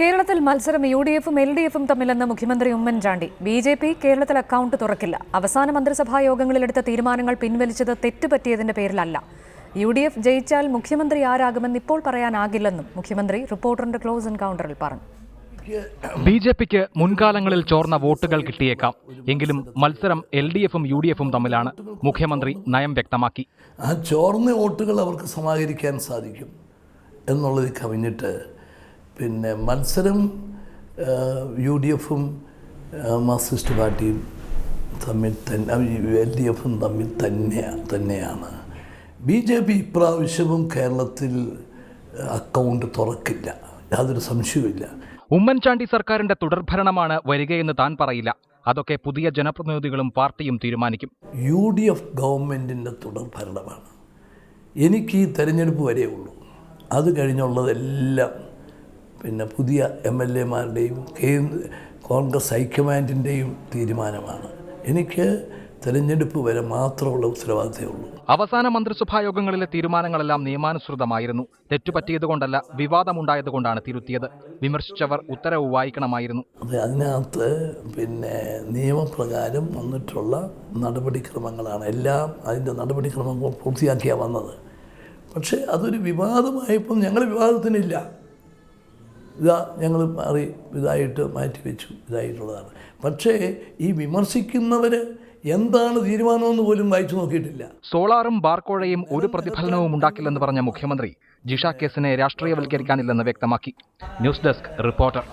കേരളത്തിൽ മത്സരം യുഡിഎഫും എൽഡിഎഫും തമ്മിലെന്ന് മുഖ്യമന്ത്രി ഉമ്മൻചാണ്ടി. ബിജെപി കേരളത്തിൽ അക്കൗണ്ട് തുറക്കില്ല. അവസാന മന്ത്രിസഭാ യോഗങ്ങളിലെടുത്ത തീരുമാനങ്ങൾ പിൻവലിച്ചത് തെറ്റുപറ്റിയതിന്റെ പേരിലല്ല. യുഡിഎഫ് ജയിച്ചാൽ മുഖ്യമന്ത്രി ആരാകുമെന്ന് ഇപ്പോൾ പറയാനാകില്ലെന്നും മുഖ്യമന്ത്രി റിപ്പോർട്ടറിന്റെ ക്ലോസ് എൻകൗണ്ടറിൽ പറഞ്ഞു. ബിജെപിക്ക് മുൻകാലങ്ങളിൽ ചോർന്ന വോട്ടുകൾ കിട്ടിയേക്കാം. എങ്കിലും മത്സരം എൽഡിഎഫും യുഡിഎഫും തമ്മിലാണ്. മുഖ്യമന്ത്രി നയം വ്യക്തമാക്കി. ആ ചോർന്ന വോട്ടുകൾ അവർക്ക് സമാഹരിക്കാൻ സാധിക്കും എന്നുള്ളത് കവിഞ്ഞിട്ട് പിന്നെ മത്സരം യു ഡി എഫും മാർക്സിസ്റ്റ് പാർട്ടിയും തമ്മിൽ എൽ ഡി എഫും തമ്മിൽ തന്നെയാണ്. ബി ജെ പി ഇപ്രാവശ്യവും കേരളത്തിൽ അക്കൗണ്ട് തുറക്കില്ല, യാതൊരു സംശയവുമില്ല. ഉമ്മൻചാണ്ടി സർക്കാരിന്റെ തുടർഭരണമാണ് വരികയെന്ന് താൻ പറയില്ല. അതൊക്കെ പുതിയ ജനപ്രതിനിധികളും പാർട്ടിയും തീരുമാനിക്കും. യു ഡി എഫ് ഗവൺമെൻറ്റിൻ്റെ തുടർഭരണമാണ്. എനിക്ക് ഈ തെരഞ്ഞെടുപ്പ് വരെ ഉള്ളൂ. അത് കഴിഞ്ഞുള്ളതെല്ലാം പിന്നെ പുതിയ എം എൽ എമാരുടെയും കോൺഗ്രസ് ഹൈക്കമാൻഡിൻ്റെയും തീരുമാനമാണ്. എനിക്ക് തെരഞ്ഞെടുപ്പ് വരെ മാത്രമുള്ള ഉത്തരവാദിത്തമേ ഉള്ളൂ. അവസാന മന്ത്രിസഭാ യോഗങ്ങളിലെ തീരുമാനങ്ങളെല്ലാം നിയമാനുസൃതമായിരുന്നു. തെറ്റുപറ്റിയതുകൊണ്ടല്ല, വിവാദമുണ്ടായതുകൊണ്ടാണ് തിരുത്തിയത്. വിമർശിച്ചവർ ഉത്തരവ് വായിക്കണമായിരുന്നു. അതിനകത്ത് പിന്നെ നിയമപ്രകാരം വന്നിട്ടുള്ള നടപടിക്രമങ്ങളാണ് എല്ലാം. അതിൻ്റെ നടപടിക്രമങ്ങൾ പൂർത്തിയാക്കിയാണ് വന്നത്. പക്ഷേ അതൊരു വിവാദമായപ്പോൾ ഞങ്ങൾ വിവാദത്തിനില്ല. ഞങ്ങൾ മാറ്റിവെച്ചു, ഇതായിട്ടുള്ളതാണ്. പക്ഷേ ഈ വിമർശിക്കുന്നവർ എന്താണ് തീരുമാനമെന്ന് പോലും വായിച്ചു നോക്കിയിട്ടില്ല. സോളാറും ബാർക്കോഴയും ഒരു പ്രതിഫലനവും ഉണ്ടാക്കില്ലെന്ന് പറഞ്ഞ മുഖ്യമന്ത്രി ജിഷ കേസിനെ രാഷ്ട്രീയവൽക്കരിക്കാനില്ലെന്ന് വ്യക്തമാക്കി. News desk reporter.